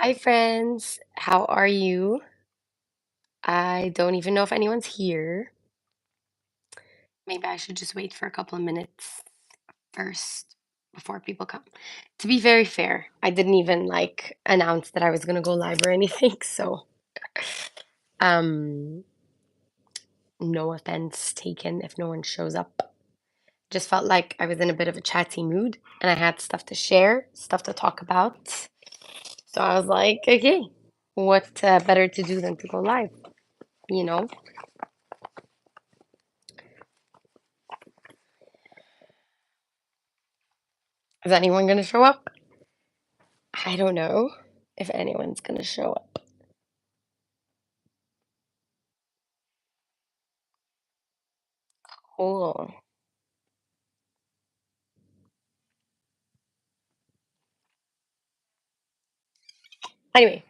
Hi, friends. How are you? I don't even know if anyone's here. Maybe I should just wait for a couple of minutes first before people come. To be very fair, I didn't even announce that I was gonna go live or anything, so um no offense taken if no one shows up. Just felt like I was in a bit of a chatty mood and I had stuff to share, stuff to talk about. So I was like, okay, what better to do than to go live, you know? Is anyone gonna show up? I don't know if anyone's gonna show up. Cool. Anyway,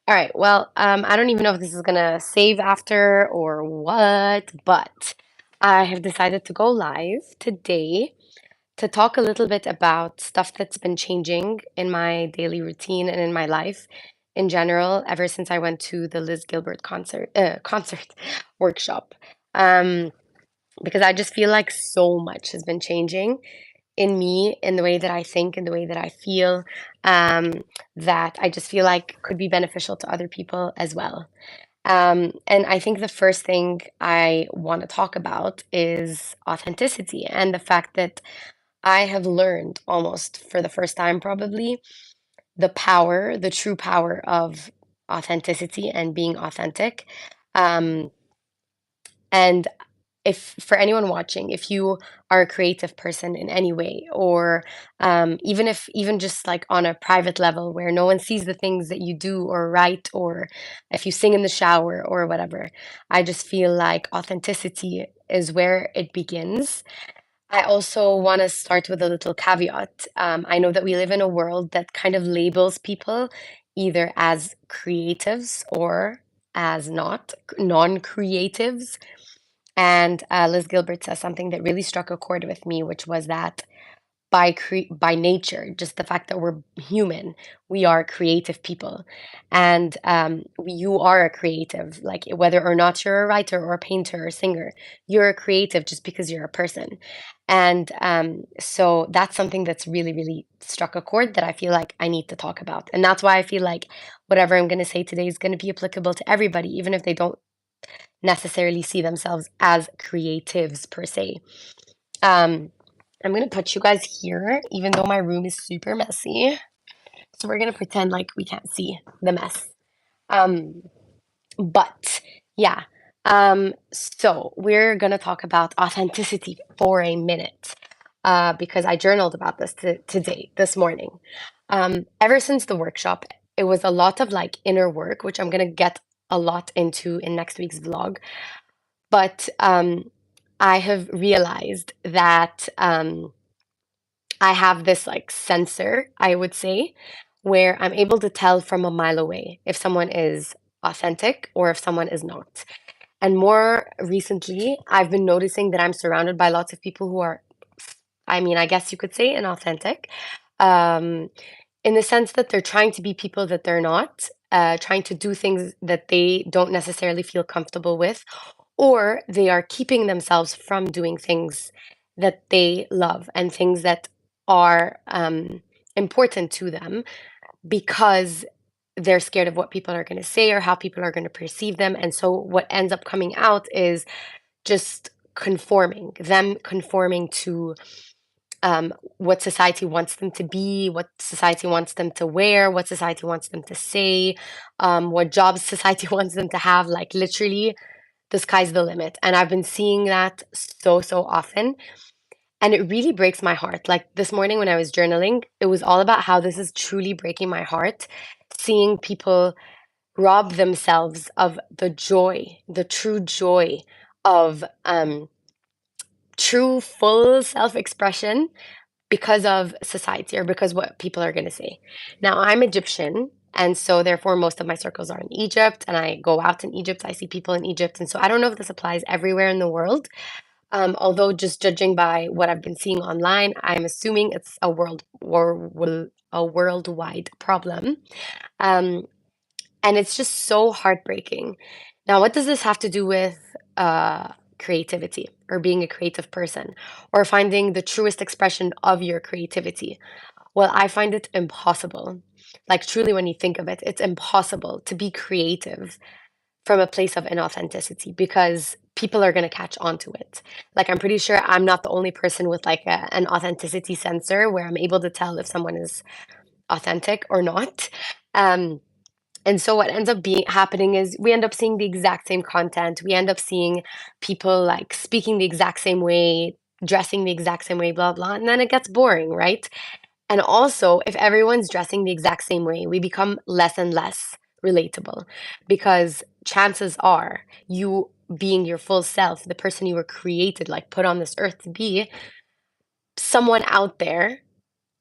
all right. Well, I don't even know if this is gonna save after or what, but I have decided to go live today to talk a little bit about stuff that's been changing in my daily routine and in my life in general ever since I went to the Liz Gilbert concert workshop. Um, because I just feel like so much has been changing in me, in the way that I think, in the way that I feel, um, that I just feel like could be beneficial to other people as well. And I think the first thing I want to talk about is authenticity and the fact that I have learned almost for the first time, probably, the power, the true power of authenticity and being authentic. Um, and if for anyone watching, if you are a creative person in any way, or even if even just like on a private level where no one sees the things that you do or write, or if you sing in the shower or whatever, I just feel like authenticity is where it begins. I also want to start with a little caveat. I know that we live in a world that kind of labels people either as creatives or as not non-creatives, and Liz Gilbert says something that really struck a chord with me, which was that by nature, just the fact that we're human, we are creative people, and you are a creative, like whether or not you're a writer or a painter or singer, you're a creative just because you're a person, and so that's something that's really, really struck a chord that I feel like I need to talk about, and that's why I feel like whatever I'm going to say today is going to be applicable to everybody, even if they don't necessarily see themselves as creatives per se. Um, I'm gonna put you guys here, even though my room is super messy. So we're gonna pretend like we can't see the mess. Um, but yeah. So we're gonna talk about authenticity for a minute. Because I journaled about this today, this morning. Ever since the workshop, it was a lot of like inner work, which I'm gonna get a lot into in next week's vlog. But I have realized that I have this like sensor, I would say, where I'm able to tell from a mile away if someone is authentic or if someone is not. And more recently, I've been noticing that I'm surrounded by lots of people who are, I mean, I guess you could say inauthentic, um, in the sense that they're trying to be people that they're not, trying to do things that they don't necessarily feel comfortable with, or they are keeping themselves from doing things that they love and things that are important to them because they're scared of what people are going to say or how people are going to perceive them. And so what ends up coming out is just conforming to what society wants them to be, what society wants them to wear, what society wants them to say, what jobs society wants them to have. Like literally, the sky's the limit. And I've been seeing that so often. And it really breaks my heart. Like this morning when I was journaling, it was all about how this is truly breaking my heart, seeing people rob themselves of the joy, the true joy of true, full self expression because of society or because what people are going to say. Now, I'm Egyptian. And so, therefore, most of my circles are in Egypt, and I go out in Egypt. I see people in Egypt. And so, I don't know if this applies everywhere in the world. Although, just judging by what I've been seeing online, I'm assuming it's a worldwide problem. Um, and it's just so heartbreaking. Now, what does this have to do with creativity or being a creative person or finding the truest expression of your creativity? Well, I find it impossible. Like, truly, when you think of it, it's impossible to be creative from a place of inauthenticity because people are going to catch on to it. Like, I'm pretty sure I'm not the only person with like an authenticity sensor where I'm able to tell if someone is authentic or not. Um, and so what ends up being happening is we end up seeing the exact same content. We end up seeing people like speaking the exact same way, dressing the exact same way, blah, blah. And then it gets boring, right? And also, if everyone's dressing the exact same way, we become less and less relatable because chances are you being your full self, the person you were created, like put on this earth to be, someone out there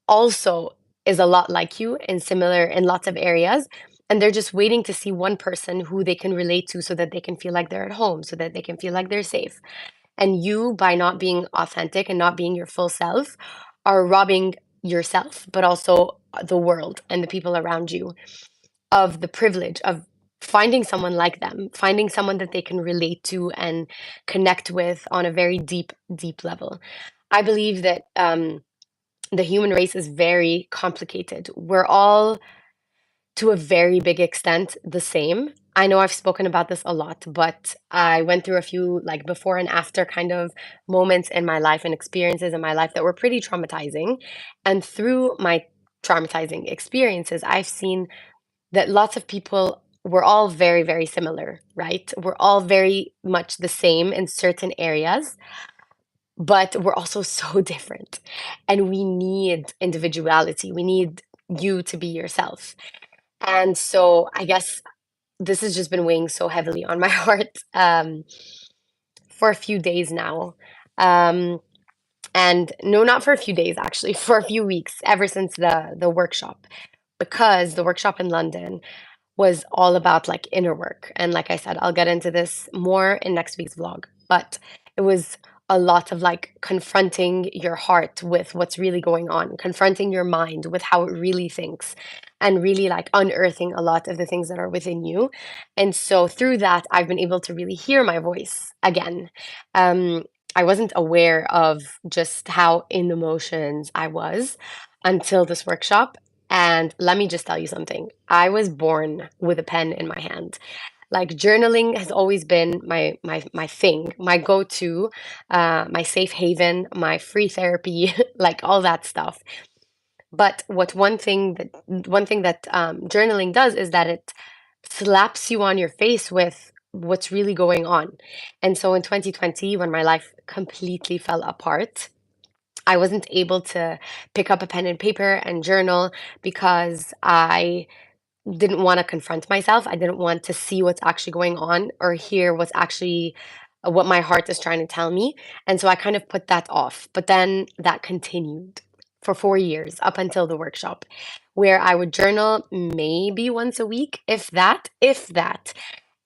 also is a lot like you and similar in lots of areas. And they're just waiting to see one person who they can relate to so that they can feel like they're at home, so that they can feel like they're safe. And you, by not being authentic and not being your full self, are robbing yourself, but also the world and the people around you of the privilege of finding someone like them, finding someone that they can relate to and connect with on a very deep, deep level. I believe that the human race is very complicated. We're all to a very big extent the same. I know I've spoken about this a lot, but I went through a few like before and after kind of moments in my life and experiences in my life that were pretty traumatizing. And through my traumatizing experiences, I've seen that lots of people were all very, very similar, right? We're all very much the same in certain areas, but we're also so different. And we need individuality. We need you to be yourself. And so I guess this has just been weighing so heavily on my heart for a few days now. Um, and no, not for a few days, actually, for a few weeks, ever since the workshop, because the workshop in London was all about like inner work. And like I said, I'll get into this more in next week's vlog, but it was a lot of like confronting your heart with what's really going on, confronting your mind with how it really thinks, and really like unearthing a lot of the things that are within you. And so through that, I've been able to really hear my voice again. Um, I wasn't aware of just how in emotions I was until this workshop. And let me just tell you something. I was born with a pen in my hand. Like journaling has always been my thing, my go-to, my safe haven, my free therapy, like all that stuff. But one thing that journaling does is that it slaps you on your face with what's really going on. And so in 2020, when my life completely fell apart, I wasn't able to pick up a pen and paper and journal because I didn't want to confront myself. I didn't want to see what's actually going on or hear what's actually what my heart is trying to tell me. And so I kind of put that off. But then that continued for 4 years up until the workshop, where I would journal maybe once a week, if that.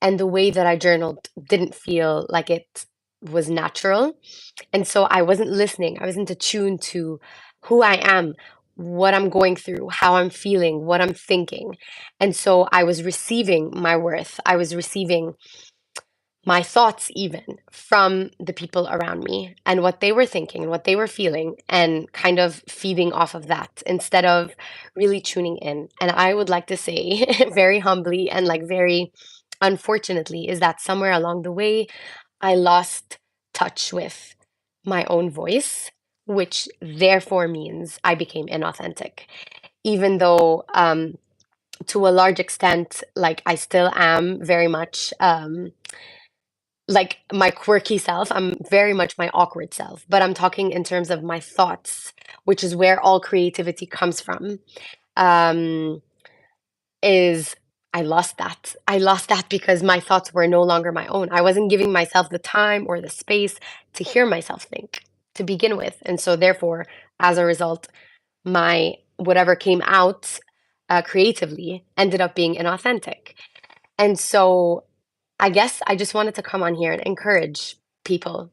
And the way that I journaled didn't feel like it was natural. And so I wasn't listening. I wasn't attuned to who I am, what I'm going through, how I'm feeling, what I'm thinking. And so I was receiving my worth. I was receiving my thoughts even from the people around me and what they were thinking and what they were feeling and kind of feeding off of that instead of really tuning in. And I would like to say very humbly and like very unfortunately is that somewhere along the way I lost touch with my own voice, which therefore means I became inauthentic. Even though, to a large extent, like I still am very much like my quirky self, I'm very much my awkward self, but I'm talking in terms of my thoughts, which is where all creativity comes from. Um, is I lost that. I lost that because my thoughts were no longer my own. I wasn't giving myself the time or the space to hear myself think to begin with. And so, therefore, as a result, my whatever came out creatively ended up being inauthentic. And so, I guess I just wanted to come on here and encourage people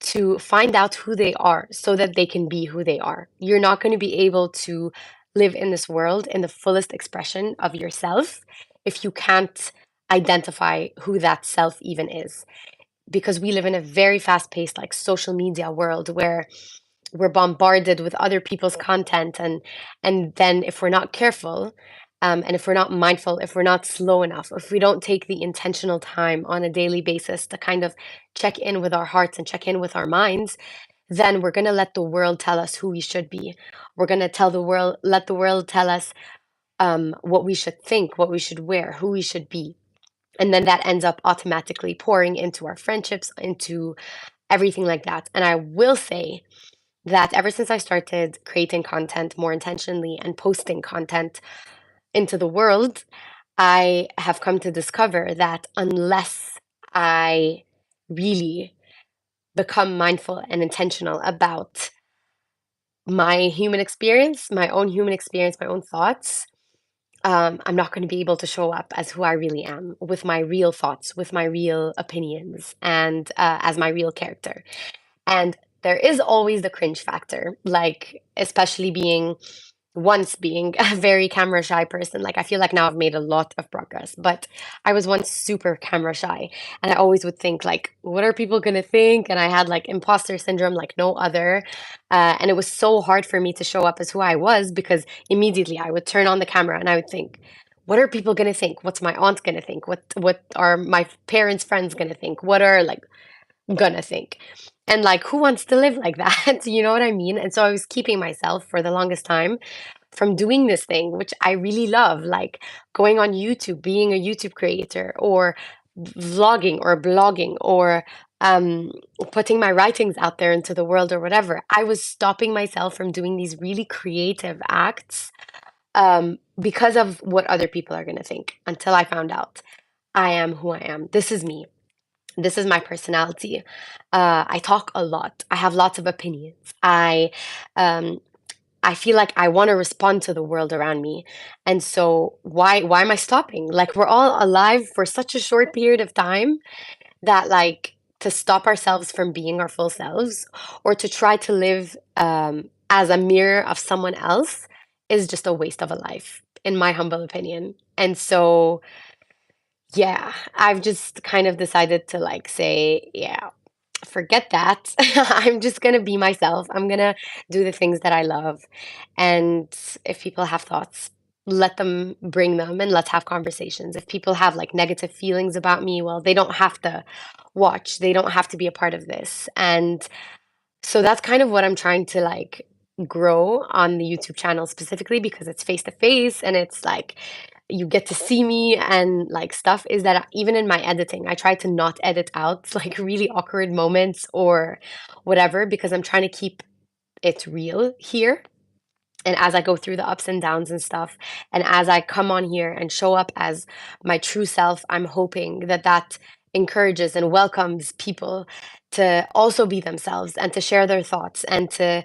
to find out who they are so that they can be who they are. You're not going to be able to live in this world in the fullest expression of yourself if you can't identify who that self even is. Because we live in a very fast-paced, like social media world where we're bombarded with other people's content, and then if we're not careful, and if we're not mindful, if we're not slow enough, if we don't take the intentional time on a daily basis to kind of check in with our hearts and check in with our minds, then we're going to let the world tell us who we should be. We're going to tell the world, let the world tell us what we should think, what we should wear, who we should be. And then that ends up automatically pouring into our friendships, into everything like that. And I will say that ever since I started creating content more intentionally and posting content into the world, I have come to discover that unless I really become mindful and intentional about my human experience, my own human experience, my own thoughts, I'm not going to be able to show up as who I really am, with my real thoughts, with my real opinions, and as my real character. And there is always the cringe factor, like, especially being a very camera shy person. Like, I feel like now I've made a lot of progress, but I was once super camera shy, and I always would think, like, what are people gonna think? And I had like imposter syndrome like no other. And it was so hard for me to show up as who I was because immediately I would turn on the camera and I would think, what are people gonna think? What's my aunt gonna think? What are my parents' friends gonna think? What are like gonna think? And like, who wants to live like that? You know what I mean? And so I was keeping myself for the longest time from doing this thing, which I really love, like going on YouTube, being a YouTube creator, or vlogging or blogging, or um, putting my writings out there into the world or whatever. I was stopping myself from doing these really creative acts because of what other people are going to think until I found out I am who I am. This is me. This is my personality. I talk a lot. I have lots of opinions. Um, I feel like I want to respond to the world around me. And so why am I stopping? Like, we're all alive for such a short period of time that, like, to stop ourselves from being our full selves, or to try to live as a mirror of someone else, is just a waste of a life, in my humble opinion. And so yeah, I've just kind of decided to like say, yeah, forget that. I'm just gonna be myself. I'm gonna do the things that I love. And if people have thoughts, let them bring them and let's have conversations. If people have like negative feelings about me, well, they don't have to watch. They don't have to be a part of this. And so that's kind of what I'm trying to like grow on the YouTube channel specifically, because it's face to face and it's like you get to see me and like stuff, is that even in my editing, I try to not edit out like really awkward moments or whatever, because I'm trying to keep it real here. And as I go through the ups and downs and stuff, and as I come on here and show up as my true self, I'm hoping that that encourages and welcomes people to also be themselves and to share their thoughts and to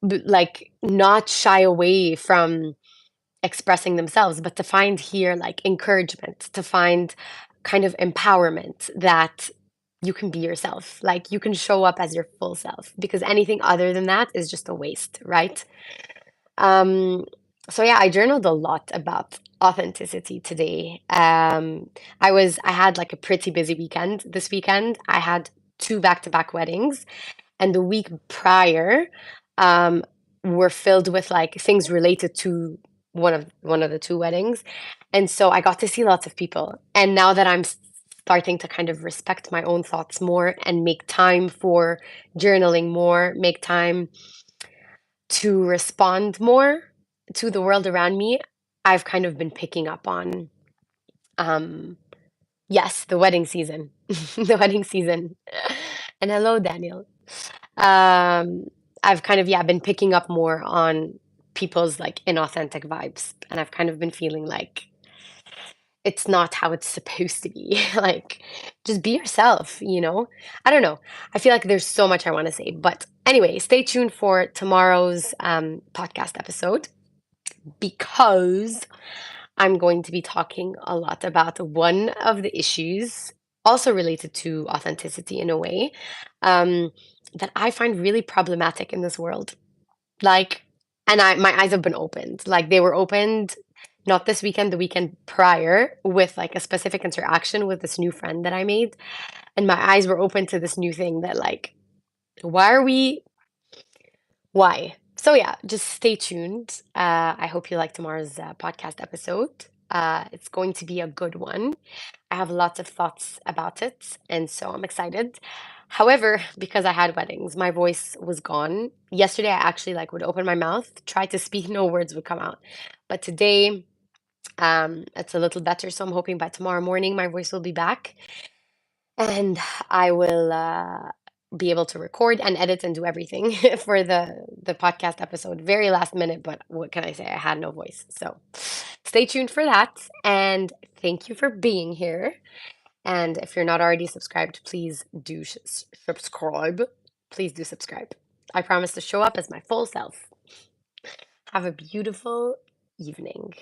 like not shy away from expressing themselves, but to find here like encouragement, to find kind of empowerment that you can be yourself. Like, you can show up as your full self, because anything other than that is just a waste, right? Um, so yeah, I journaled a lot about authenticity today. I had like a pretty busy weekend this weekend. I had two back-to-back weddings, and the week prior um, were filled with like things related to one of the two weddings, and so I got to see lots of people. And now that I'm starting to kind of respect my own thoughts more and make time for journaling more, make time to respond more to the world around me, I've kind of been picking up on, um, yes, the wedding season, the wedding season. And hello, Daniel. Um, I've kind of, yeah, been picking up more on people's like inauthentic vibes, and I've kind of been feeling like it's not how it's supposed to be. Like, just be yourself, you know? I don't know. I feel like there's so much I want to say. But anyway, stay tuned for tomorrow's podcast episode, because I'm going to be talking a lot about one of the issues, also related to authenticity in a way, um, that I find really problematic in this world. Like, and my eyes have been opened. Like they were opened not this weekend, the weekend prior with like a specific interaction with this new friend that I made. And my eyes were open to this new thing that like, why are we why? So yeah, just stay tuned. I hope you like tomorrow's podcast episode. It's going to be a good one. I have lots of thoughts about it, and so I'm excited. However, because I had weddings, my voice was gone. Yesterday, I actually like would open my mouth, try to speak, no words would come out. But today, it's a little better. So I'm hoping by tomorrow morning my voice will be back, and I will be able to record and edit and do everything for the podcast episode. Very last minute, but what can I say? I had no voice. So stay tuned for that. And thank you for being here. And if you're not already subscribed, please do subscribe. Please do subscribe. I promise to show up as my full self. Have a beautiful evening.